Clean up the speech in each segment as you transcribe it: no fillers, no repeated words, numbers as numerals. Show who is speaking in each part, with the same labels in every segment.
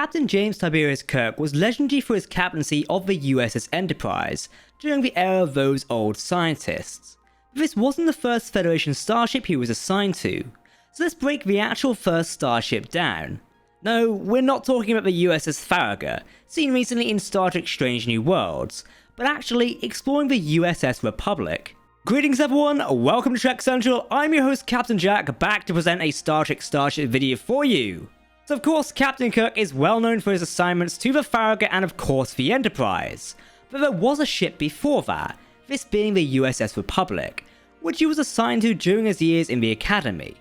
Speaker 1: Captain James Tiberius Kirk was legendary for his captaincy of the USS Enterprise during the era of those old scientists. But this wasn't the first Federation Starship he was assigned to, so let's break the actual first starship down. No, we're not talking about the USS Farragut, seen recently in Star Trek Strange New Worlds, but actually exploring the USS Republic. Greetings everyone, welcome to Trek Central. I'm your host Captain Jack, back to present a Star Trek Starship video for you. So of course, Captain Kirk is well known for his assignments to the Farragut and of course the Enterprise. But there was a ship before that, this being the USS Republic, which he was assigned to during his years in the Academy.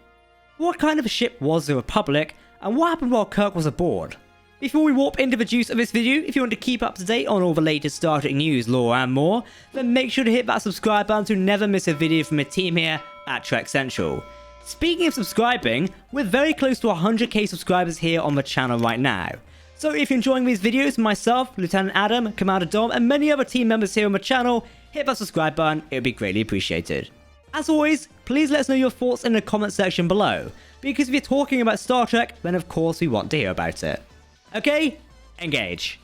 Speaker 1: What kind of a ship was the Republic, and what happened while Kirk was aboard? Before we warp into the juice of this video, if you want to keep up to date on all the latest Star Trek news, lore and more, then make sure to hit that subscribe button to never miss a video from the team here at Trek Central. Speaking of subscribing, we're very close to 100k subscribers here on the channel right now. So if you're enjoying these videos, myself, Lieutenant Adam, Commander Dom, and many other team members here on the channel, hit that subscribe button, it would be greatly appreciated. As always, please let us know your thoughts in the comment section below, because if you're talking about Star Trek, then of course we want to hear about it. Okay, engage.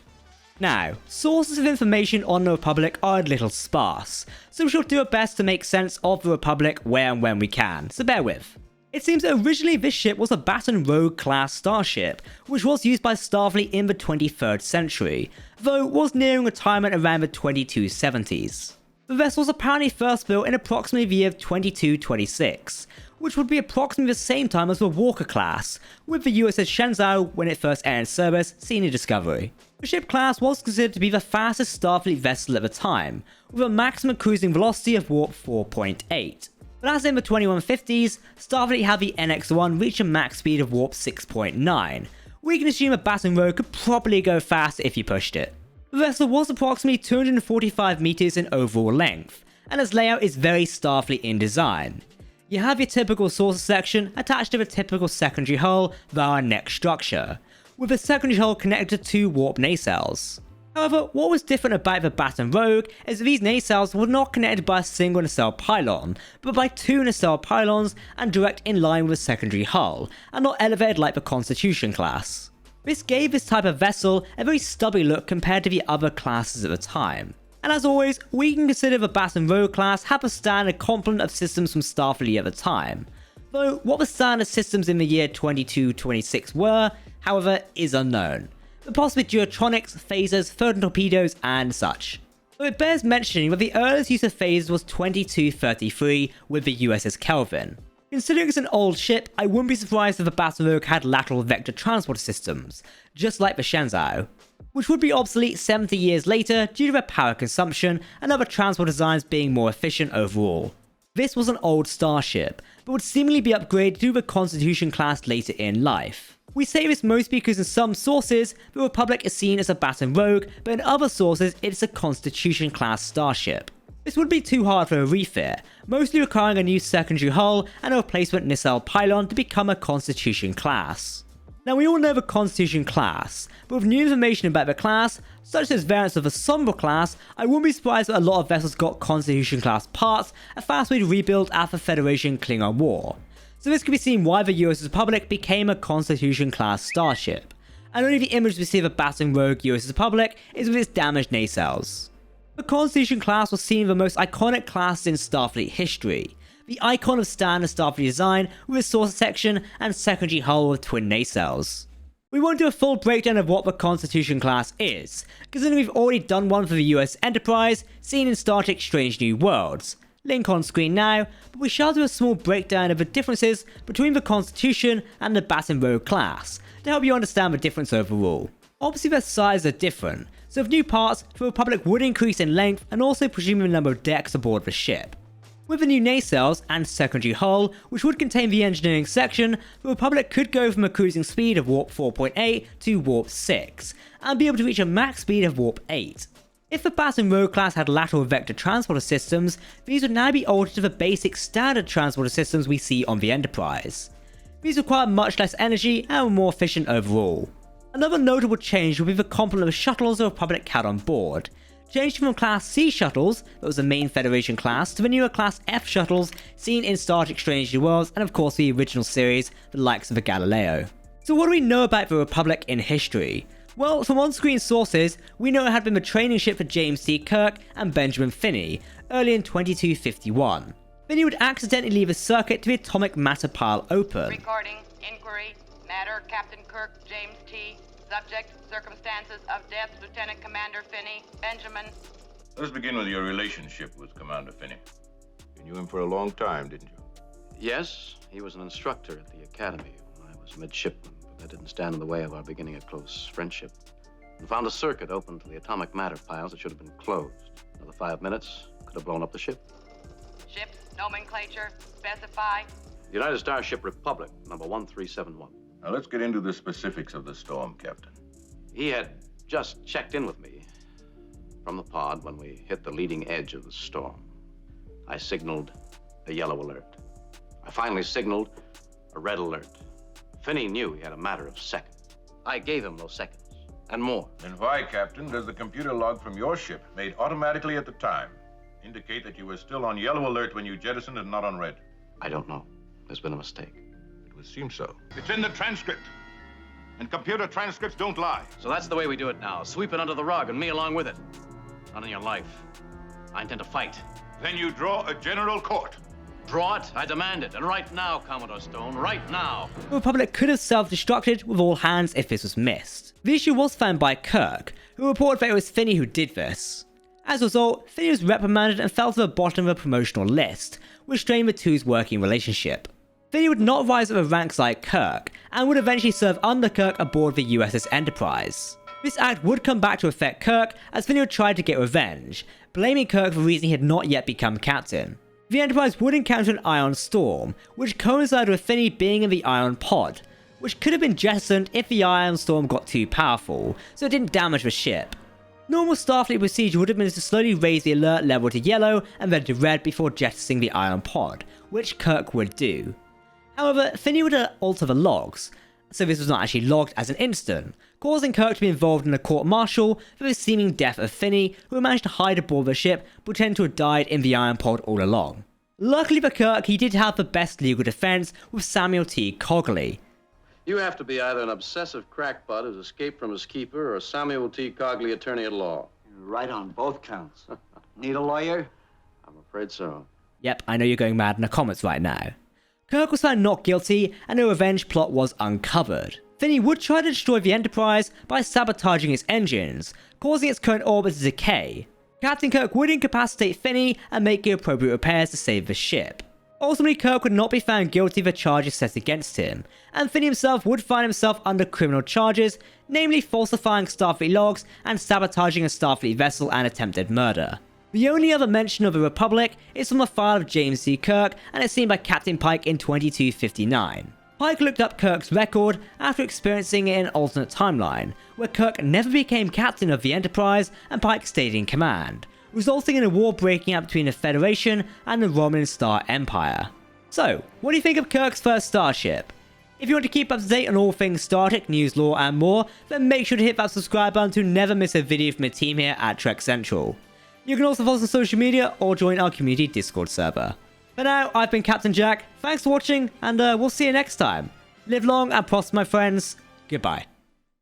Speaker 1: Now, sources of information on the Republic are a little sparse, so we shall do our best to make sense of the Republic where and when we can, so bear with. It seems that originally this ship was a Baton Rouge class starship, which was used by Starfleet in the 23rd century, though it was nearing retirement around the 2270s. The vessel was apparently first built in approximately the year of 2226, which would be approximately the same time as the Walker class, with the USS Shenzhou when it first entered service seen in Discovery. The ship class was considered to be the fastest Starfleet vessel at the time, with a maximum cruising velocity of warp 4.8. But as in the 2150s, Starfleet had the NX-1 reach a max speed of warp 6.9. We can assume a Baton Rouge could probably go faster if you pushed it. The vessel was approximately 245 meters in overall length, and its layout is very Starfleet in design. You have your typical saucer section attached to the typical secondary hull via a neck structure, with the secondary hull connected to 2 warp nacelles. However, what was different about the Baton Rouge is that these nacelles were not connected by a single nacelle pylon, but by 2 nacelle pylons and direct in line with the secondary hull, and not elevated like the Constitution class. This gave this type of vessel a very stubby look compared to the other classes at the time. And as always, we can consider the Baton Rouge class have a standard complement of systems from Starfleet at the time, though what the standard systems in the year 2226 were, however, is unknown, but possibly duotronics, phasers, photon torpedoes, and such. Though it bears mentioning that the earliest use of phasers was 2233 with the USS Kelvin. Considering it's an old ship, I wouldn't be surprised if the Baton Rouge had lateral vector transport systems, just like the Shenzhou, which would be obsolete 70 years later due to their power consumption and other transport designs being more efficient overall. This was an old starship, but would seemingly be upgraded to the Constitution class later in life. We say this mostly because in some sources, the Republic is seen as a Baton Rouge, but in other sources it's a Constitution class starship. This would be too hard for a refit, mostly requiring a new secondary hull and a replacement nacelle pylon to become a Constitution class. Now we all know the Constitution class, but with new information about the class, such as variants of the Sombra class, I wouldn't be surprised that a lot of vessels got Constitution class parts, a fast way to rebuild after Federation Klingon War. So this could be seen why the USS Republic became a Constitution class starship, and only the image we see of the Baton Rouge USS Republic is with its damaged nacelles. The Constitution class was seen as the most iconic class in Starfleet history, the icon of standard Starfleet design with its saucer section and secondary hull with twin nacelles. We won't do a full breakdown of what the Constitution class is, considering we've already done one for the USS Enterprise, seen in Star Trek Strange New Worlds. Link on screen now, but we shall do a small breakdown of the differences between the Constitution and the Baton Rouge class, to help you understand the difference overall. Obviously their sizes are different, so with new parts, the Republic would increase in length and also presumably the number of decks aboard the ship. With the new nacelles and secondary hull, which would contain the engineering section, the Republic could go from a cruising speed of warp 4.8 to warp 6, and be able to reach a max speed of warp 8. If the Baton Rouge class had lateral vector transporter systems, these would now be altered to the basic standard transporter systems we see on the Enterprise. These require much less energy and were more efficient overall. Another notable change would be the complement of shuttles the Republic had on board, changed from Class C shuttles, that was the main Federation class, to the newer Class F shuttles seen in Star Trek Strange New Worlds and of course the original series, the likes of the Galileo. So what do we know about the Republic in history? Well, from on-screen sources, we know it had been the training ship for James T. Kirk and Benjamin Finney early in 2251. Finney would accidentally leave a circuit to the atomic matter pile open.
Speaker 2: Recording, inquiry, matter, Captain Kirk, James T. Subject, circumstances of death, Lieutenant Commander Finney, Benjamin.
Speaker 3: Let's begin with your relationship with Commander Finney. You knew him for a long time, didn't you?
Speaker 4: Yes, he was an instructor at the academy when I was midshipman, but that didn't stand in the way of our beginning a close friendship. We found a circuit open to the atomic matter piles that should have been closed. Another 5 minutes could have blown up the ship.
Speaker 2: Ship's nomenclature, specify.
Speaker 4: United Starship Republic, number 1371.
Speaker 3: Now let's get into the specifics of the storm, Captain.
Speaker 4: He had just checked in with me from the pod when we hit the leading edge of the storm. I signaled a yellow alert. I finally signaled a red alert. Finney knew he had a matter of seconds. I gave him those seconds, and more.
Speaker 3: Then why, Captain, does the computer log from your ship, made automatically at the time, indicate that you were still on yellow alert when you jettisoned and not on red?
Speaker 4: I don't know. There's been a mistake.
Speaker 3: It would seem so.
Speaker 5: It's in the transcript. And computer transcripts don't lie.
Speaker 4: So that's the way we do it now. Sweep it under the rug, and me along with it. Not in your life. I intend to fight.
Speaker 5: Then you draw a general court.
Speaker 4: Draw it, I demand it. And right now, Commodore Stone, right now.
Speaker 1: The Republic could have self-destructed with all hands if this was missed. The issue was found by Kirk, who reported that it was Finney who did this. As a result, Finney was reprimanded and fell to the bottom of the promotional list, which strained the two's working relationship. Finney would not rise up the ranks like Kirk, and would eventually serve under Kirk aboard the USS Enterprise. This act would come back to affect Kirk, as Finney would try to get revenge, blaming Kirk for the reason he had not yet become captain. The Enterprise would encounter an ion storm, which coincided with Finney being in the ion pod, which could have been jettisoned if the ion storm got too powerful, so it didn't damage the ship. Normal Starfleet procedure would have been to slowly raise the alert level to yellow and then to red before jettisoning the ion pod, which Kirk would do. However, Finney would alter the logs, so this was not actually logged as an incident, causing Kirk to be involved in a court-martial for the seeming death of Finney, who had managed to hide aboard the ship, pretending to have died in the ion pod all along. Luckily for Kirk, he did have the best legal defense with Samuel T. Cogley.
Speaker 4: You have to be either an obsessive crackpot who's escaped from his keeper or Samuel T. Cogley, attorney at law.
Speaker 6: You're right on both counts. Need a lawyer?
Speaker 4: I'm afraid so.
Speaker 1: Yep, I know you're going mad in the comments right now. Kirk was found not guilty, and a revenge plot was uncovered. Finney would try to destroy the Enterprise by sabotaging its engines, causing its current orbit to decay. Captain Kirk would incapacitate Finney and make the appropriate repairs to save the ship. Ultimately, Kirk would not be found guilty of the charges set against him, and Finney himself would find himself under criminal charges, namely falsifying Starfleet logs and sabotaging a Starfleet vessel and attempted murder. The only other mention of the Republic is from the file of James T. Kirk, and it's seen by Captain Pike in 2259. Pike looked up Kirk's record after experiencing it in an alternate timeline, where Kirk never became captain of the Enterprise and Pike stayed in command, resulting in a war breaking out between the Federation and the Romulan Star Empire. So, what do you think of Kirk's first starship? If you want to keep up to date on all things Star Trek, news, lore and more, then make sure to hit that subscribe button to never miss a video from the team here at Trek Central. You can also follow us on social media or join our community Discord server. For now, I've been Captain Jack, thanks for watching, and we'll see you next time. Live long and prosper, my friends. Goodbye.